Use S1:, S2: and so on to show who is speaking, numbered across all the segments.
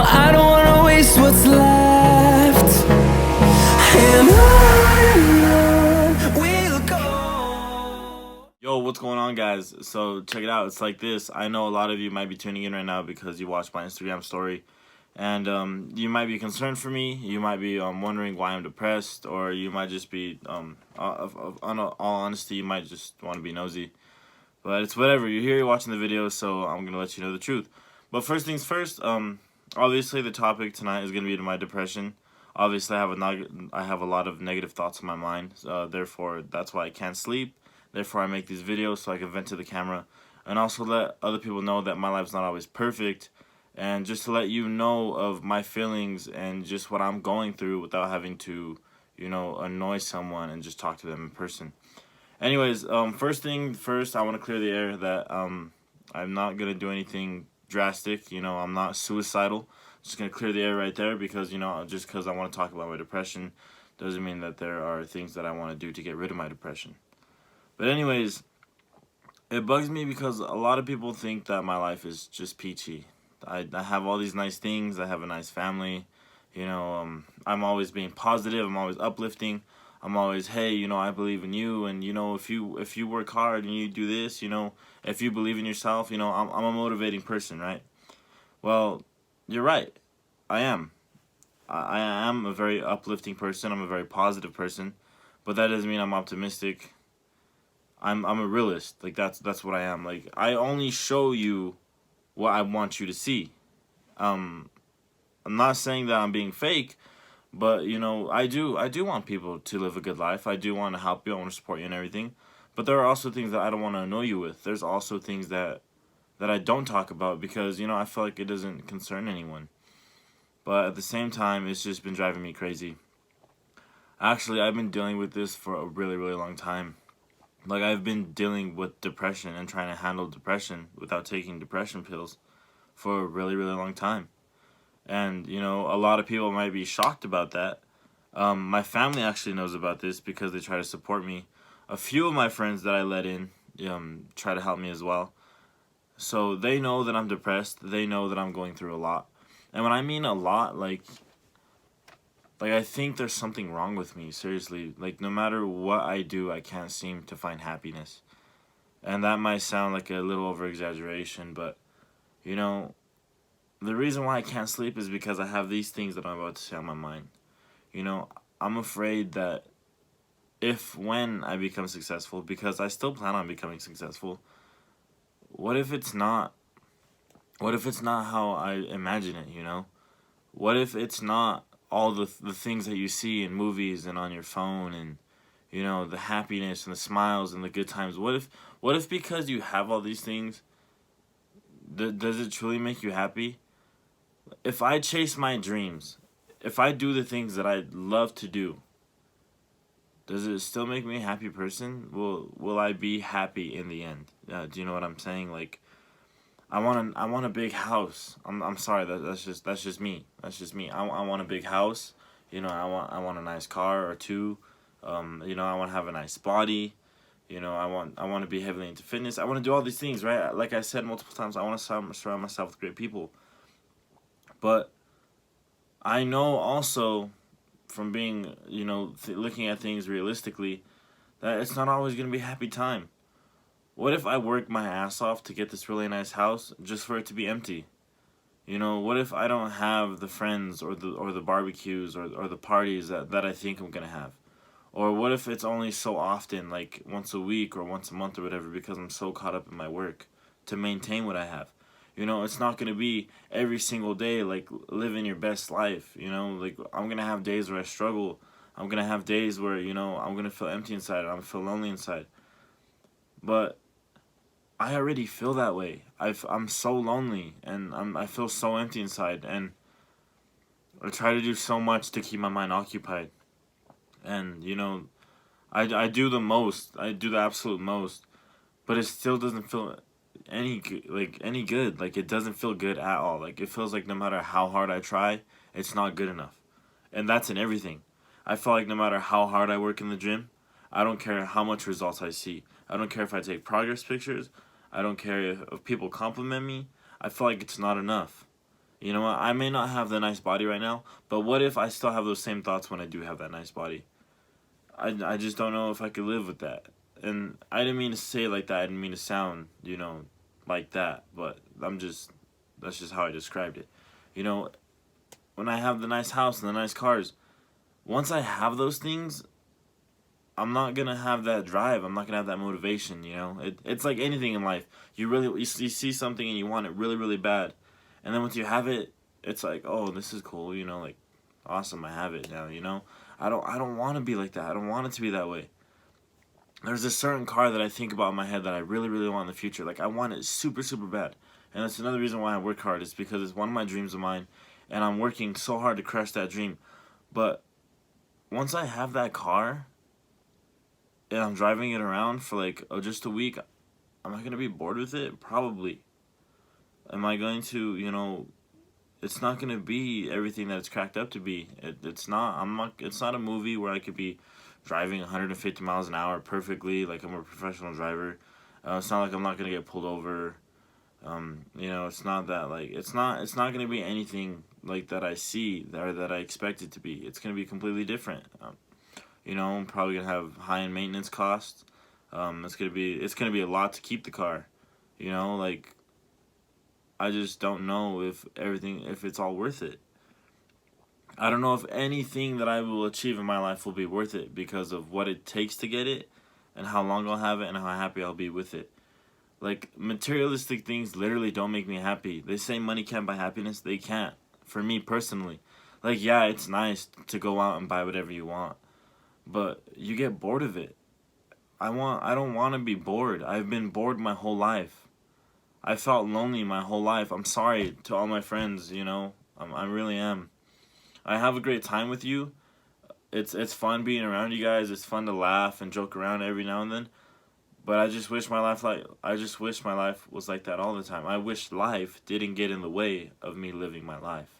S1: I don't wanna waste what's left, and on we'll go.
S2: Yo, what's going on, guys? So check it out. It's like this. I know a lot of you might be tuning in right now because you watched my Instagram story, and you might be concerned for me. You might be wondering why I'm depressed, or you might just be on all honesty, you might just want to be nosy. But it's whatever. You're here, you're watching the video, so I'm gonna let you know the truth. But first things first. Obviously the topic tonight is gonna be my depression. Obviously, I have a lot of negative thoughts in my mind. Therefore, that's why I can't sleep. Therefore, I make these videos so I can vent to the camera, and also let other people know that my life's not always perfect, and just to let you know of my feelings and just what I'm going through without having to, annoy someone and just talk to them in person. Anyways, first thing first, I want to clear the air that I'm not gonna do anything drastic. I'm not suicidal. Just gonna clear the air right there because just because I want to talk about my depression doesn't mean that there are things that I want to do to get rid of my depression. But anyways, it bugs me because a lot of people think that my life is just peachy. I have all these nice things. I have a nice family. I'm always being positive. I'm always uplifting. I'm always, hey, I believe in you, and if you work hard and you do this, if you believe in yourself, I'm a motivating person, right? Well, you're right. I am. I am a very uplifting person. I'm a very positive person, but that doesn't mean I'm optimistic. I'm a realist. Like that's what I am. Like I only show you what I want you to see. I'm not saying that I'm being fake, but I do want people to live a good life. I do want to help you. I want to support you and everything. But there are also things that I don't want to annoy you with. There's also things that I don't talk about because I feel like it doesn't concern anyone. But at the same time, it's just been driving me crazy. Actually, I've been dealing with this for a really, really long time. Like, I've been dealing with depression and trying to handle depression without taking depression pills for a really, really long time. And, a lot of people might be shocked about that. My family actually knows about this because they try to support me. A few of my friends that I let in try to help me as well. So they know that I'm depressed. They know that I'm going through a lot. And when I mean a lot, like I think there's something wrong with me, seriously. Like, no matter what I do, I can't seem to find happiness. And that might sound like a little over-exaggeration, but, the reason why I can't sleep is because I have these things that I'm about to say on my mind. I'm afraid that when I become successful, because I still plan on becoming successful, what if it's not how I imagine it, What if it's not all the things that you see in movies and on your phone and, the happiness and the smiles and the good times? What if because you have all these things, does it truly make you happy? If I chase my dreams, if I do the things that I love to do, does it still make me a happy person? Will I be happy in the end? Do you know what I'm saying? Like, I want a big house. I'm sorry, that's just me. That's just me. I want a big house. I want a nice car or two. I want to have a nice body. I want to be heavily into fitness. I want to do all these things, right? Like I said multiple times, I want to surround myself with great people. But I know also from being, looking at things realistically, that it's not always going to be a happy time. What if I work my ass off to get this really nice house just for it to be empty? What if I don't have the friends or the barbecues or the parties that I think I'm going to have? Or what if it's only so often, like once a week or once a month or whatever, because I'm so caught up in my work to maintain what I have? It's not going to be every single day, like, living your best life, Like, I'm going to have days where I struggle. I'm going to have days where, I'm going to feel empty inside. I'm going to feel lonely inside. But I already feel that way. I'm so lonely, and I feel so empty inside, and I try to do so much to keep my mind occupied. And, I do the most. I do the absolute most. But it still doesn't feel any good. Like, it doesn't feel good at all. Like, it feels like no matter how hard I try, it's not good enough. And that's in everything. I feel like no matter how hard I work in the gym, I don't care how much results I see. I don't care if I take progress pictures. I don't care if people compliment me. I feel like it's not enough. You know what? I may not have the nice body right now, but what if I still have those same thoughts when I do have that nice body? I just don't know if I could live with that. And I didn't mean to say it like that. I didn't mean to sound, like that. But that's just how I described it. You know, when I have the nice house and the nice cars, once I have those things, I'm not gonna have that drive. I'm not gonna have that motivation. It's like anything in life. You see something and you want it really really bad, and then once you have it, it's like, oh, this is cool. Like, awesome, I have it now. I don't want to be like that. I don't want it to be that way. There's a certain car that I think about in my head that I really really want in the future. Like, I want it super super bad, and that's another reason why I work hard. Is because it's one of my dreams of mine, and I'm working so hard to crush that dream. But once I have that car and I'm driving it around for like just a week, am I gonna be bored with it? Probably. Am I going to, it's not gonna be everything that it's cracked up to be. It's not. I'm not. It's not a movie where I could be driving 150 miles an hour perfectly, like I'm a professional driver. It's not like I'm not gonna get pulled over. It's not that, like, it's not. It's not gonna be anything like that I see or that I expect it to be. It's gonna be completely different. I'm probably gonna have high end maintenance costs. It's gonna be a lot to keep the car. Like, I just don't know if it's all worth it. I don't know if anything that I will achieve in my life will be worth it because of what it takes to get it, and how long I'll have it, and how happy I'll be with it. Like, materialistic things literally don't make me happy. They say money can't buy happiness. They can't. For me personally, like, yeah, it's nice to go out and buy whatever you want, but you get bored of it. I don't want to be bored. I've been bored my whole life. I felt lonely my whole life. I'm sorry to all my friends, I really am. I have a great time with you. It's fun being around you guys. It's fun to laugh and joke around every now and then. But I just wish my life was like that all the time. I wish life didn't get in the way of me living my life.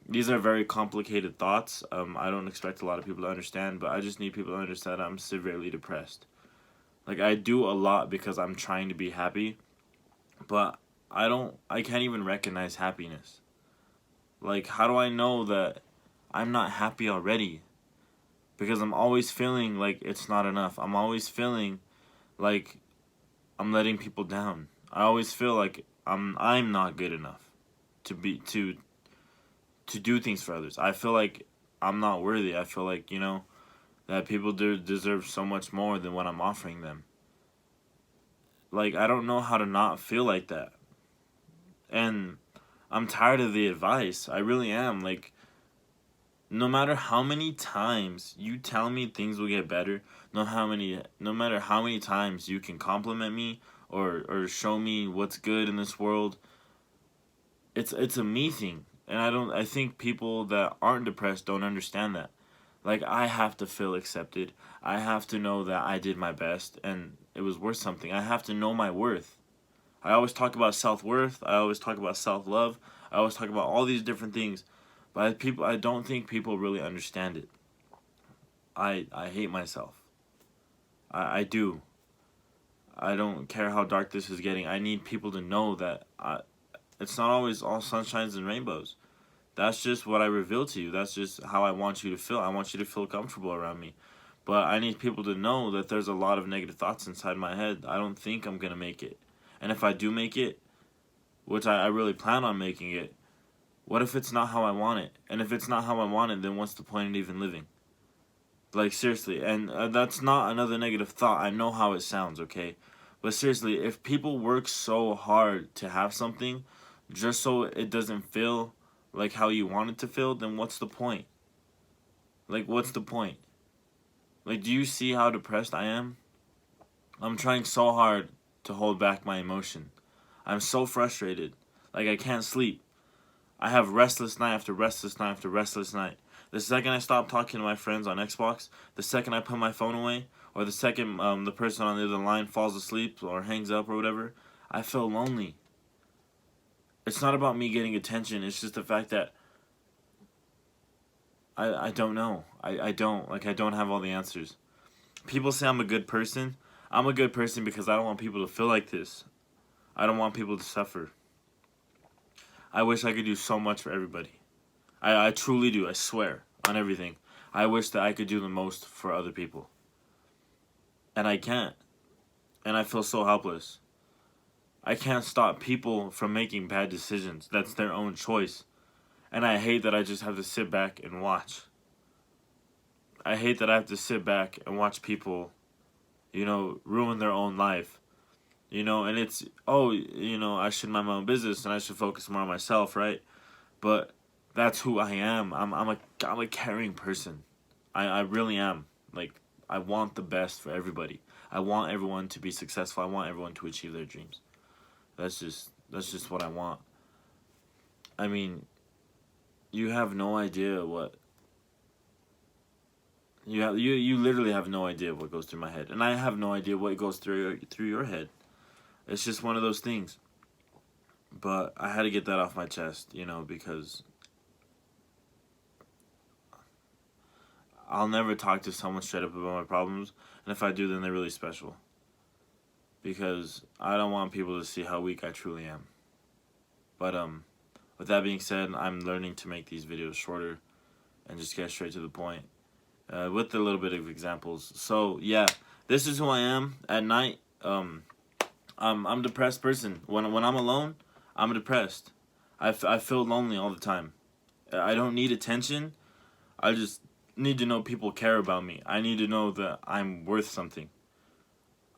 S2: These are very complicated thoughts. I don't expect a lot of people to understand, but I just need people to understand I'm severely depressed. Like, I do a lot because I'm trying to be happy, but I can't even recognize happiness. Like, how do I know that I'm not happy already? Because I'm always feeling like it's not enough. I'm always feeling like I'm letting people down. I always feel like I'm not good enough to be to do things for others. I feel like I'm not worthy. I feel like, that people deserve so much more than what I'm offering them. Like, I don't know how to not feel like that. And I'm tired of the advice. I really am. Like, no matter how many times you tell me things will get better, no matter how many times you can compliment me or show me what's good in this world, it's a me thing. And I think people that aren't depressed don't understand that. Like, I have to feel accepted. I have to know that I did my best and it was worth something. I have to know my worth. I always talk about self-worth. I always talk about self-love. I always talk about all these different things. But I don't think people really understand it. I hate myself. I do. I don't care how dark this is getting. I need people to know that it's not always all sunshines and rainbows. That's just what I reveal to you. That's just how I want you to feel. I want you to feel comfortable around me. But I need people to know that there's a lot of negative thoughts inside my head. I don't think I'm going to make it. And if I do make it, which I really plan on making it, what if it's not how I want it? And if it's not how I want it, then what's the point in even living? Like, seriously. And that's not another negative thought. I know how it sounds, okay? But seriously, if people work so hard to have something just so it doesn't feel like how you want it to feel, then what's the point? Like, what's the point? Like, do you see how depressed I am? I'm trying so hard to hold back my emotion. I'm so frustrated. Like, I can't sleep. I have restless night after restless night after restless night. The second I stop talking to my friends on Xbox, the second I put my phone away, or the second the person on the other line falls asleep or hangs up or whatever, I feel lonely. It's not about me getting attention. It's just the fact that I don't know. I don't. Like, I don't have all the answers. People say I'm a good person. I'm a good person because I don't want people to feel like this. I don't want people to suffer. I wish I could do so much for everybody. I truly do. I swear on everything. I wish that I could do the most for other people. And I can't. And I feel so helpless. I can't stop people from making bad decisions. That's their own choice. And I hate that I just have to sit back and watch. I hate that I have to sit back and watch people, ruin their own life. And it's, I should mind my own business and I should focus more on myself, right? But that's who I am. I'm a caring person. I really am. Like, I want the best for everybody. I want everyone to be successful. I want everyone to achieve their dreams. That's just what I want. I mean, you have no idea what you literally have no idea what goes through my head, and I have no idea what goes through your head. It's just one of those things. But I had to get that off my chest, because I'll never talk to someone straight up about my problems, and if I do, then they're really special. Because I don't want people to see how weak I truly am. But with that being said, I'm learning to make these videos shorter and just get straight to the point, with a little bit of examples. So yeah, this is who I am at night. I'm a depressed person. When I'm alone, I'm depressed. I feel lonely all the time. I don't need attention. I just need to know people care about me. I need to know that I'm worth something.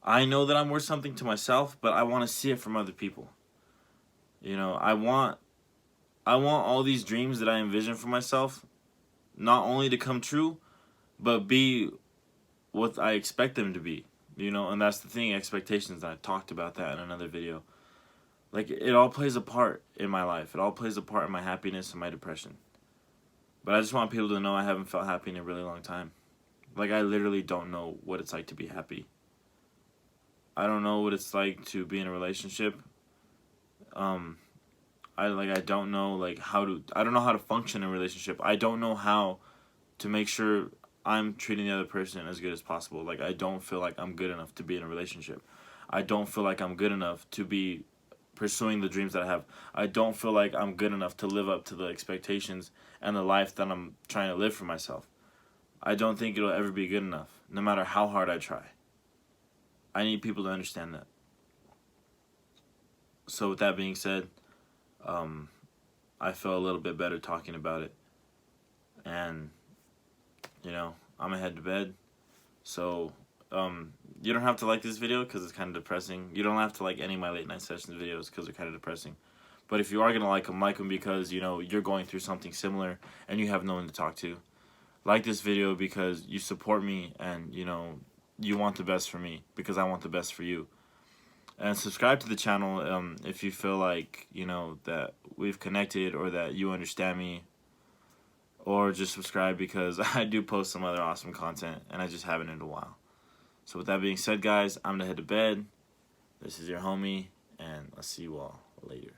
S2: I know that I'm worth something to myself, but I want to see it from other people. I want all these dreams that I envision for myself not only to come true, but be what I expect them to be. And that's the thing, expectations. I talked about that in another video. Like, it all plays a part in my life. It all plays a part in my happiness and my depression. But I just want people to know I haven't felt happy in a really long time. Like, I literally don't know what it's like to be happy. I don't know what it's like to be in a relationship. I don't know I don't know how to function in a relationship. I don't know how to make sure I'm treating the other person as good as possible. Like, I don't feel like I'm good enough to be in a relationship. I don't feel like I'm good enough to be pursuing the dreams that I have. I don't feel like I'm good enough to live up to the expectations and the life that I'm trying to live for myself. I don't think it'll ever be good enough, no matter how hard I try. I need people to understand that. So with that being said, I feel a little bit better talking about it. And, I'm gonna head to bed. So, you don't have to like this video because it's kind of depressing. You don't have to like any of my late night sessions videos because they're kind of depressing. But if you are gonna like them because, you're going through something similar and you have no one to talk to. Like this video because you support me and, you want the best for me because I want the best for you. And subscribe to the channel if you feel like, that we've connected or that you understand me. Or just subscribe because I do post some other awesome content and I just haven't in a while. So with that being said, guys, I'm going to head to bed. This is your homie, and I'll see you all later.